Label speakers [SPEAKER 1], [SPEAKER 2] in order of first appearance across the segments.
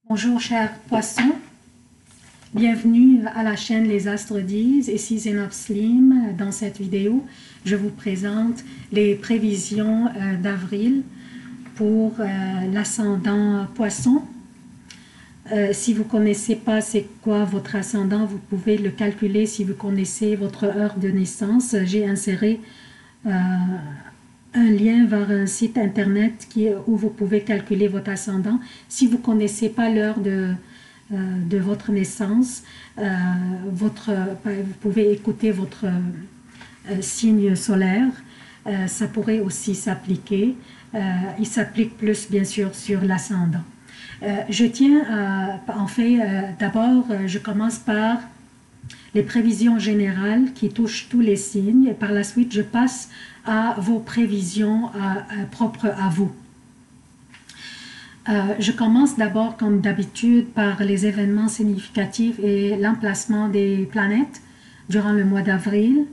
[SPEAKER 1] Bonjour chers poissons, bienvenue à la chaîne Les Astres disent, ici Zénob Slim. Dans cette vidéo, je vous présente les prévisions d'avril pour l'ascendant poisson. Si vous ne connaissez pas c'est quoi votre ascendant, vous pouvez le calculer si vous connaissez votre heure de naissance. J'ai inséré un lien vers un site internet où vous pouvez calculer votre ascendant. Si vous ne connaissez pas l'heure de votre naissance, vous pouvez écouter votre signe solaire. Ça pourrait aussi s'appliquer. Il s'applique plus bien sûr sur l'ascendant. Je tiens d'abord je commence par les prévisions générales qui touchent tous les signes et par la suite je passe à vos prévisions propres à vous. Je commence d'abord comme d'habitude par les événements significatifs et l'emplacement des planètes durant le mois d'avril.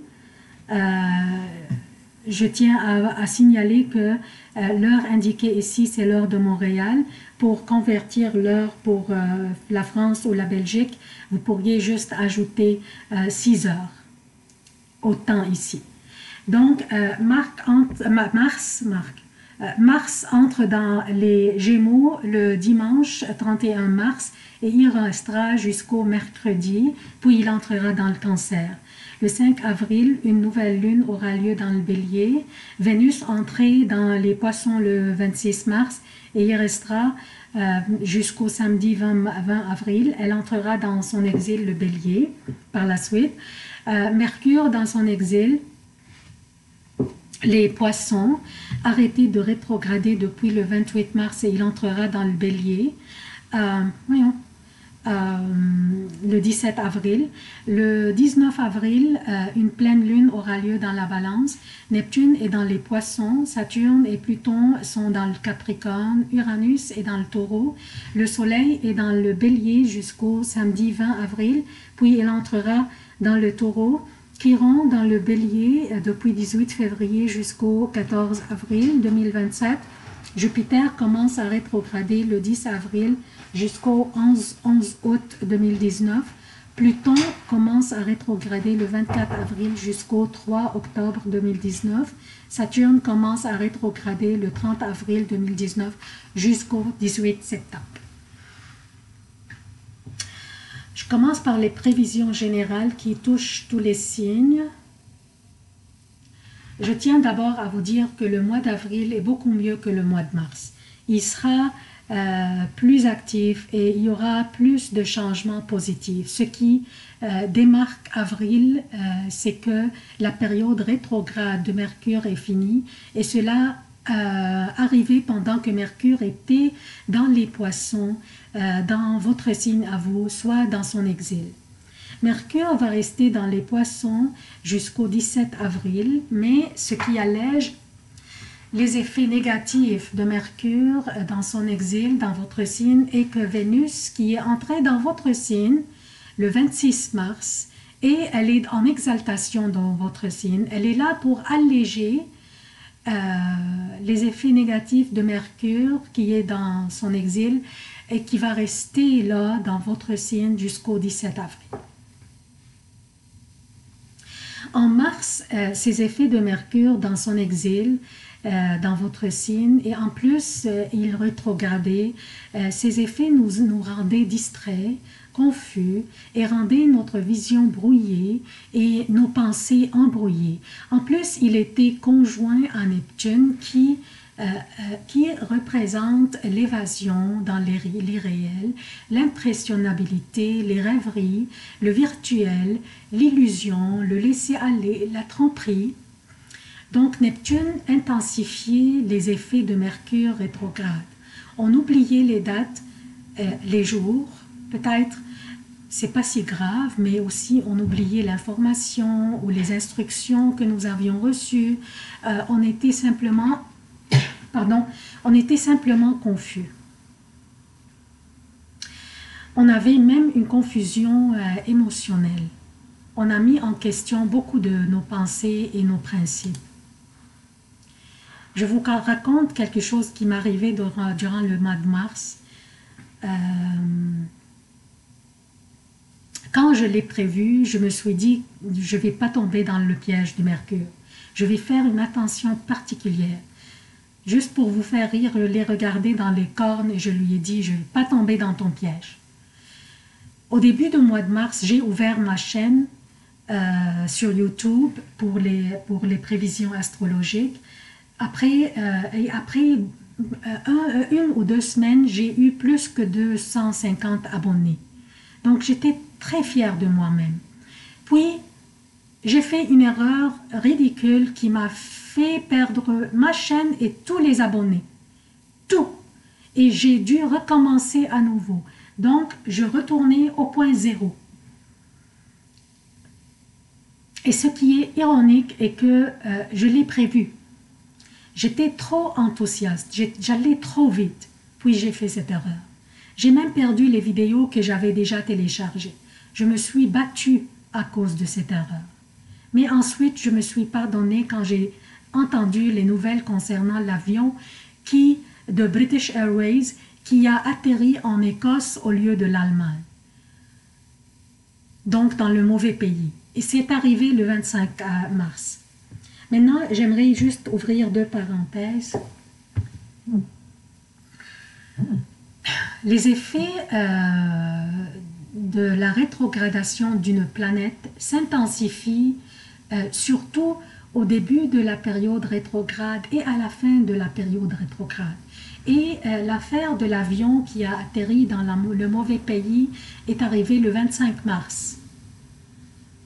[SPEAKER 1] Je tiens à signaler que l'heure indiquée ici c'est l'heure de Montréal. Pour convertir l'heure pour la France ou la Belgique, vous pourriez juste ajouter 6 heures au temps ici. Donc, Mars entre dans les Gémeaux le dimanche 31 mars et il restera jusqu'au mercredi, puis il entrera dans le Cancer. Le 5 avril, une nouvelle lune aura lieu dans le Bélier. Vénus entrera dans les Poissons le 26 mars et il restera jusqu'au samedi 20 avril. Elle entrera dans son exil le Bélier par la suite. Mercure dans son exil. Les Poissons, arrêtez de rétrograder depuis le 28 mars et il entrera dans le Bélier. Le 17 avril. Le 19 avril, une pleine lune aura lieu dans la Balance. Neptune est dans les Poissons, Saturne et Pluton sont dans le Capricorne, Uranus est dans le Taureau, le Soleil est dans le Bélier jusqu'au samedi 20 avril, puis il entrera dans le Taureau. Chiron dans le Bélier depuis 18 février jusqu'au 14 avril 2027. Jupiter commence à rétrograder le 10 avril jusqu'au 11 août 2019. Pluton commence à rétrograder le 24 avril jusqu'au 3 octobre 2019. Saturne commence à rétrograder le 30 avril 2019 jusqu'au 18 septembre. Je commence par les prévisions générales qui touchent tous les signes. Je tiens d'abord à vous dire que le mois d'avril est beaucoup mieux que le mois de mars. Il sera plus actif et il y aura plus de changements positifs. Ce qui démarque avril, c'est que la période rétrograde de Mercure est finie et cela arrivé pendant que Mercure était dans les Poissons, dans votre signe à vous, soit dans son exil. Mercure va rester dans les Poissons jusqu'au 17 avril, mais ce qui allège les effets négatifs de Mercure dans son exil, dans votre signe, est que Vénus, qui est entrée dans votre signe le 26 mars, et elle est en exaltation dans votre signe, elle est là pour alléger les effets négatifs de Mercure qui est dans son exil et qui va rester là dans votre signe jusqu'au 17 avril. En mars, ces effets de Mercure dans son exil, dans votre signe, et en plus, il rétrogradait, ces effets nous rendaient distraits, confus, et rendaient notre vision brouillée et nos pensées embrouillées. En plus, il était conjoint à Neptune qui représente l'évasion dans l'irréel, l'impressionnabilité, les rêveries, le virtuel, l'illusion, le laisser-aller, la tromperie. Donc Neptune intensifiait les effets de Mercure rétrograde. On oubliait les dates, les jours, peut-être c'est pas si grave, mais aussi on oubliait l'information ou les instructions que nous avions reçues. On était simplement confus. On avait même une confusion émotionnelle. On a mis en question beaucoup de nos pensées et nos principes. Je vous raconte quelque chose qui m'est arrivé durant le mois de mars. quand je l'ai prévu, je me suis dit, je ne vais pas tomber dans le piège du Mercure. Je vais faire une attention particulière. Juste pour vous faire rire, je l'ai regardé dans les cornes et je lui ai dit, je ne vais pas tomber dans ton piège. Au début du mois de mars, j'ai ouvert ma chaîne sur YouTube pour les prévisions astrologiques. Après une ou deux semaines, j'ai eu plus que 250 abonnés. Donc j'étais très fière de moi-même. Puis j'ai fait une erreur ridicule qui m'a fait perdre ma chaîne et tous les abonnés. Tout. Et j'ai dû recommencer à nouveau. Donc je retournais au point zéro. Et ce qui est ironique est que je l'ai prévu. J'étais trop enthousiaste, j'allais trop vite, puis j'ai fait cette erreur. J'ai même perdu les vidéos que j'avais déjà téléchargées. Je me suis battue à cause de cette erreur. Mais ensuite, je me suis pardonnée quand j'ai entendu les nouvelles concernant l'avion de British Airways qui a atterri en Écosse au lieu de l'Allemagne. Donc dans le mauvais pays. Et c'est arrivé le 25 mars. Maintenant, j'aimerais juste ouvrir deux parenthèses. Les effets de la rétrogradation d'une planète s'intensifient surtout au début de la période rétrograde et à la fin de la période rétrograde. Et l'affaire de l'avion qui a atterri dans le mauvais pays est arrivée le 25 mars.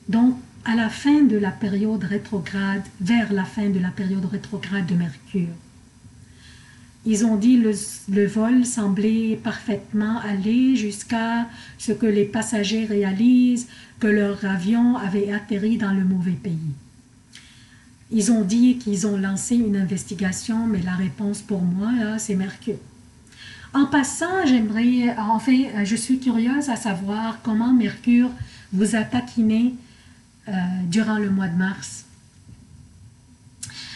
[SPEAKER 1] Donc, à la fin de la période rétrograde, vers la fin de la période rétrograde de Mercure. Ils ont dit que le vol semblait parfaitement aller jusqu'à ce que les passagers réalisent que leur avion avait atterri dans le mauvais pays. Ils ont dit qu'ils ont lancé une investigation, mais la réponse pour moi, c'est Mercure. En passant, je suis curieuse à savoir comment Mercure vous a taquiné durant le mois de mars.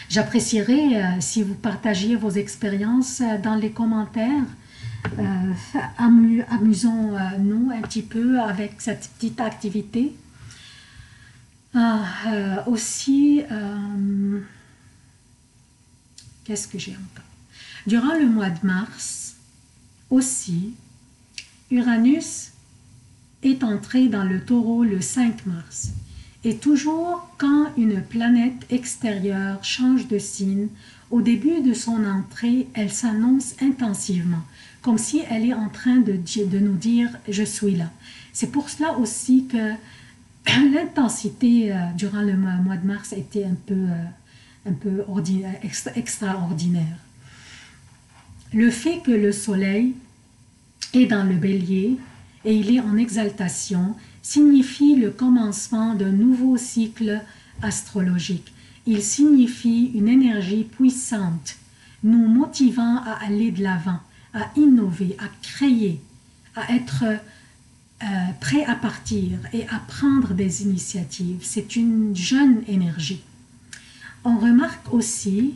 [SPEAKER 1] J'apprécierais si vous partagiez vos expériences dans les commentaires. Amusons-nous un petit peu avec cette petite activité. Aussi, qu'est-ce que j'ai encore? Durant le mois de mars, aussi, Uranus est entré dans le Taureau le 5 mars. Et toujours quand une planète extérieure change de signe, au début de son entrée, elle s'annonce intensivement, comme si elle est en train de nous dire « je suis là ». C'est pour cela aussi que l'intensité durant le mois de mars était un peu extraordinaire. Le fait que le Soleil est dans le Bélier et il est en exaltation signifie le commencement d'un nouveau cycle astrologique. Il signifie une énergie puissante, nous motivant à aller de l'avant, à innover, à créer, à être prêt à partir et à prendre des initiatives. C'est une jeune énergie. On remarque aussi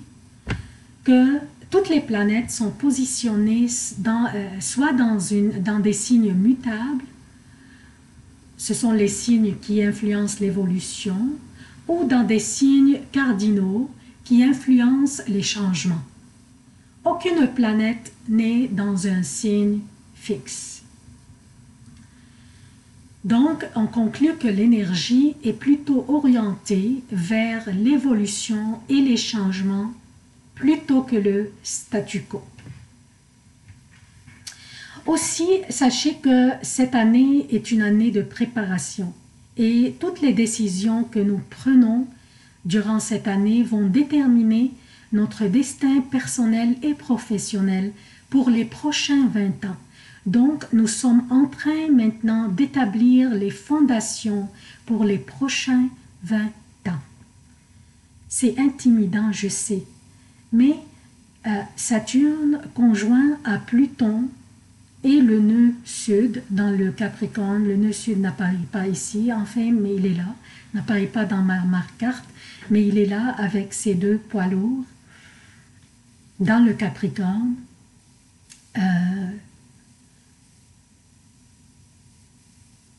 [SPEAKER 1] que toutes les planètes sont positionnées soit dans des signes mutables, ce sont les signes qui influencent l'évolution, ou dans des signes cardinaux qui influencent les changements. Aucune planète n'est dans un signe fixe. Donc, on conclut que l'énergie est plutôt orientée vers l'évolution et les changements plutôt que le statu quo. Aussi, sachez que cette année est une année de préparation et toutes les décisions que nous prenons durant cette année vont déterminer notre destin personnel et professionnel pour les prochains 20 ans. Donc, nous sommes en train maintenant d'établir les fondations pour les prochains 20 ans. C'est intimidant, je sais, mais Saturne conjoint à Pluton et le nœud sud dans le Capricorne. Le nœud sud n'apparaît pas ici, enfin, mais il est là. N'apparaît pas dans ma carte, mais il est là avec ses deux poids lourds dans le Capricorne.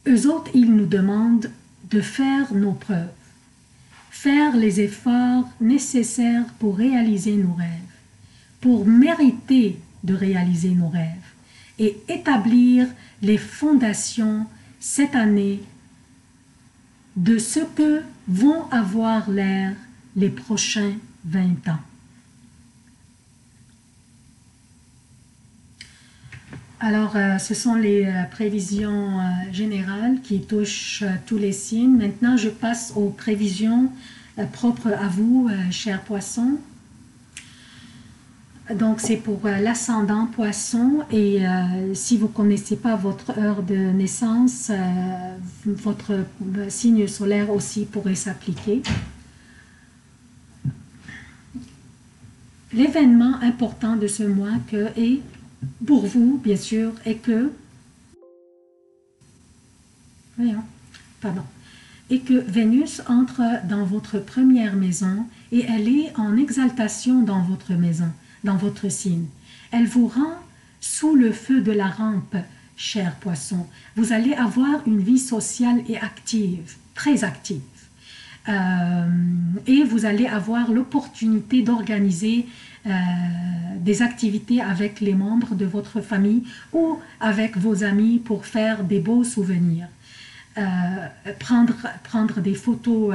[SPEAKER 1] Eux autres, ils nous demandent de faire nos preuves, faire les efforts nécessaires pour réaliser nos rêves, pour mériter de réaliser nos rêves et établir les fondations cette année de ce que vont avoir l'air les prochains 20 ans. Alors, ce sont les prévisions générales qui touchent tous les signes. Maintenant, je passe aux prévisions propres à vous, chers poissons. Donc, c'est pour l'ascendant poisson et si vous ne connaissez pas votre heure de naissance, votre signe solaire aussi pourrait s'appliquer. L'événement important de ce mois est pour vous, bien sûr, est que Vénus entre dans votre première maison et elle est en exaltation dans votre maison, dans votre signe. Elle vous rend sous le feu de la rampe, cher poisson. Vous allez avoir une vie sociale et active, très active. Et vous allez avoir l'opportunité d'organiser des activités avec les membres de votre famille ou avec vos amis pour faire des beaux souvenirs. Prendre des photos,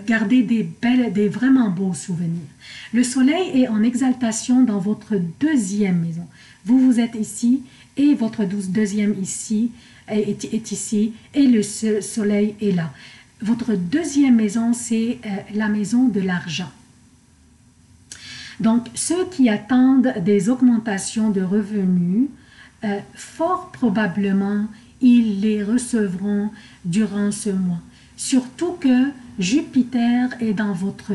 [SPEAKER 1] garder des vraiment beaux souvenirs. Le soleil est en exaltation dans votre deuxième maison. Vous êtes ici et votre deuxième ici est ici et le soleil est là. Votre deuxième maison, c'est la maison de l'argent. Donc, ceux qui attendent des augmentations de revenus, fort probablement, ils les recevront durant ce mois. Surtout que Jupiter est dans votre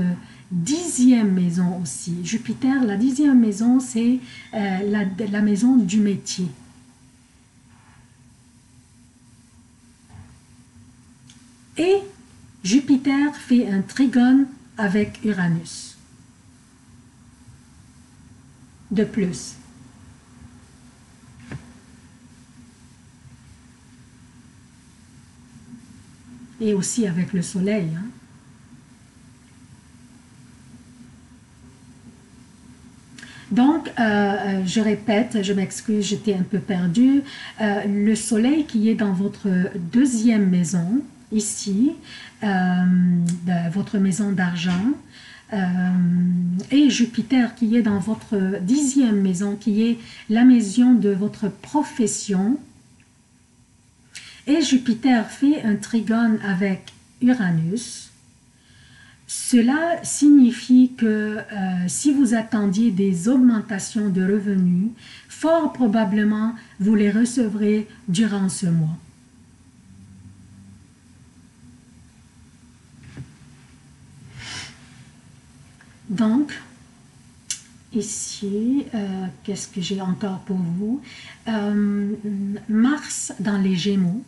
[SPEAKER 1] 10e maison aussi. Jupiter, la 10e maison, c'est la maison du métier. Et Jupiter fait un trigone avec Uranus. De plus. Et aussi avec le soleil. Hein. Donc, je répète, je m'excuse, j'étais un peu perdue. Le soleil qui est dans votre deuxième maison, ici, votre maison d'argent, et Jupiter qui est dans votre 10e maison, qui est la maison de votre profession, et Jupiter fait un trigone avec Uranus. Cela signifie que si vous attendiez des augmentations de revenus, fort probablement vous les recevrez durant ce mois. Donc, ici, qu'est-ce que j'ai encore pour vous? Mars dans les Gémeaux.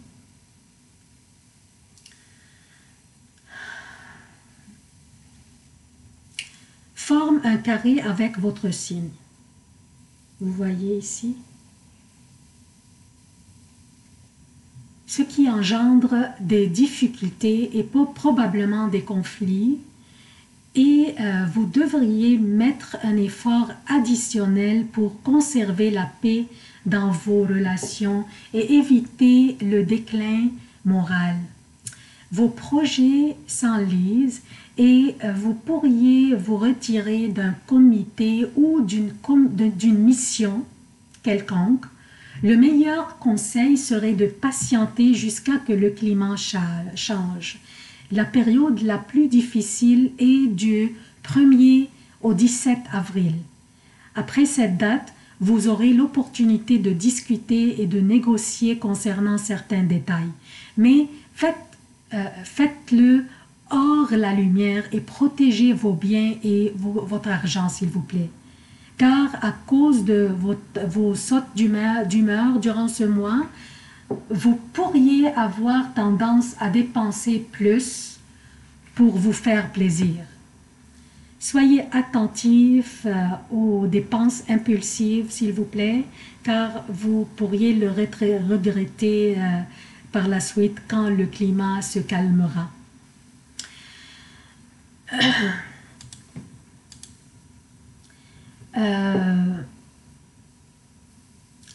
[SPEAKER 1] Forme un carré avec votre signe. Vous voyez ici? Ce qui engendre des difficultés et probablement des conflits. Et vous devriez mettre un effort additionnel pour conserver la paix dans vos relations et éviter le déclin moral. Vos projets s'enlisent et vous pourriez vous retirer d'un comité ou d'une mission quelconque. Le meilleur conseil serait de patienter jusqu'à que le climat change. La période la plus difficile est du 1er au 17 avril. Après cette date, vous aurez l'opportunité de discuter et de négocier concernant certains détails. Mais faites-le hors la lumière et protégez vos biens et votre argent, s'il vous plaît. Car à cause de vos sautes d'humeur durant ce mois, vous pourriez avoir tendance à dépenser plus pour vous faire plaisir. Soyez attentifs aux dépenses impulsives, s'il vous plaît, car vous pourriez le regretter par la suite quand le climat se calmera.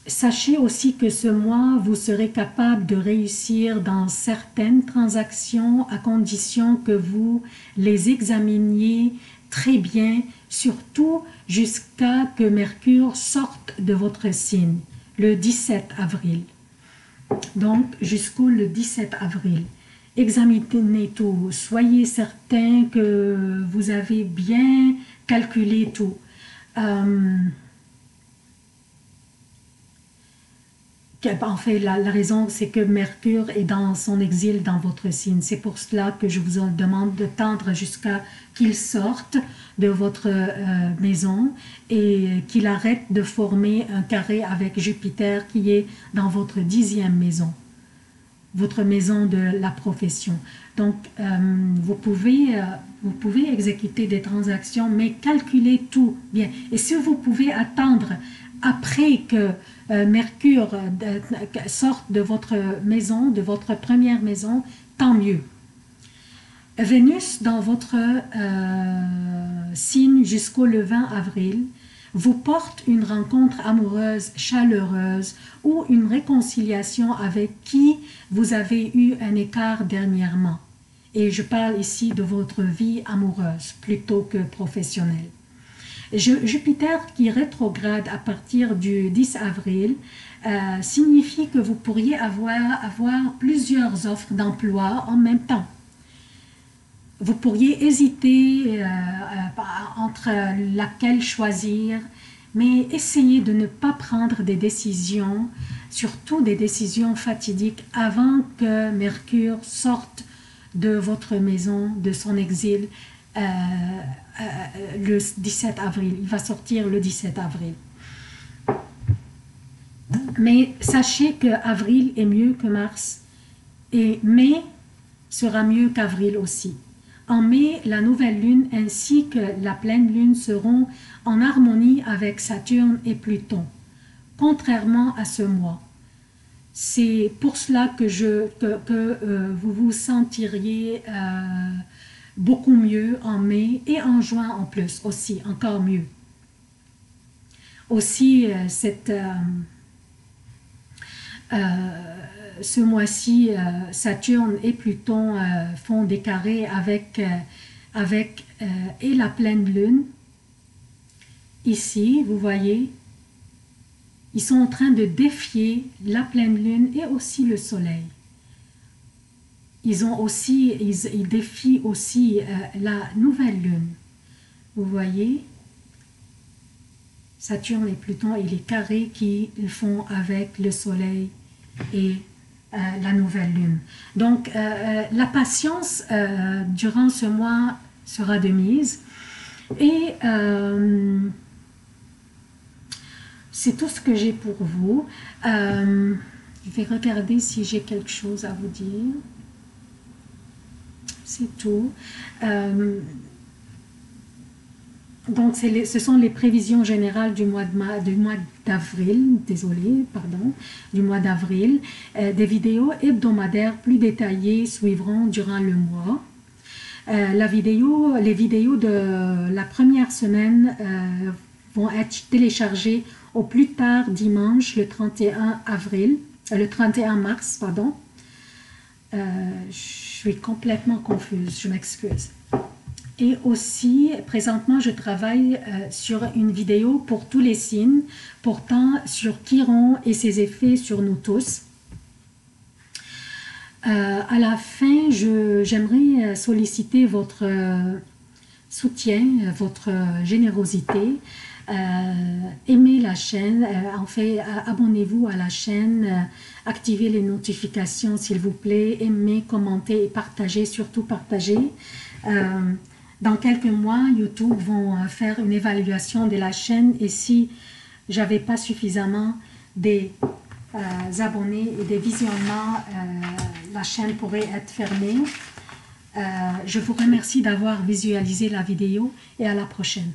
[SPEAKER 1] Sachez aussi que ce mois, vous serez capable de réussir dans certaines transactions à condition que vous les examiniez très bien, surtout jusqu'à que Mercure sorte de votre signe, le 17 avril. Donc, jusqu'au le 17 avril. Examinez tout, soyez certain que vous avez bien calculé tout. En fait, la raison, c'est que Mercure est dans son exil dans votre signe. C'est pour cela que je vous demande de tendre jusqu'à qu'il sorte de votre maison et qu'il arrête de former un carré avec Jupiter qui est dans votre 10e maison, votre maison de la profession. Donc, vous pouvez exécuter des transactions, mais calculez tout bien. Et si vous pouvez attendre après que Mercure sorte de votre maison, de votre première maison, tant mieux. Vénus dans votre signe jusqu'au le 20 avril vous porte une rencontre amoureuse chaleureuse ou une réconciliation avec qui vous avez eu un écart dernièrement. Et je parle ici de votre vie amoureuse plutôt que professionnelle. Jupiter qui rétrograde à partir du 10 avril signifie que vous pourriez avoir plusieurs offres d'emploi en même temps. Vous pourriez hésiter entre laquelle choisir, mais essayez de ne pas prendre des décisions, surtout des décisions fatidiques, avant que Mercure sorte de votre maison, de son exil, le 17 avril. Il va sortir le 17 avril. Mais sachez que avril est mieux que mars et mai sera mieux qu'avril aussi. En mai, la nouvelle lune ainsi que la pleine lune seront en harmonie avec Saturne et Pluton, contrairement à ce mois. C'est pour cela que vous vous sentiriez beaucoup mieux en mai et en juin en plus aussi, encore mieux. Aussi, ce mois-ci, Saturne et Pluton font des carrés avec et la pleine lune. Ici, vous voyez, ils sont en train de défier la pleine lune et aussi le soleil. Ils défient aussi la nouvelle lune. Vous voyez, Saturne et Pluton et les carrés qu'ils font avec le soleil et la nouvelle lune. Donc, la patience durant ce mois sera de mise. Et c'est tout ce que j'ai pour vous. Je vais regarder si j'ai quelque chose à vous dire. C'est tout. Donc, ce sont les prévisions générales du mois d'avril, du mois d'avril. Des vidéos hebdomadaires plus détaillées suivront durant le mois. Les vidéos de la première semaine vont être téléchargées au plus tard dimanche, le 31 mars, pardon. Je suis complètement confuse, je m'excuse. Et aussi, présentement, je travaille sur une vidéo pour tous les signes, portant sur Chiron et ses effets sur nous tous. À la fin, j'aimerais solliciter votre soutien, votre générosité. Aimez la chaîne, abonnez-vous à la chaîne, activez les notifications s'il vous plaît, aimez, commentez et partagez, surtout partagez. Dans quelques mois, YouTube vont faire une évaluation de la chaîne et si j'avais pas suffisamment des abonnés et des visionnements, la chaîne pourrait être fermée. Je vous remercie d'avoir visualisé la vidéo et à la prochaine.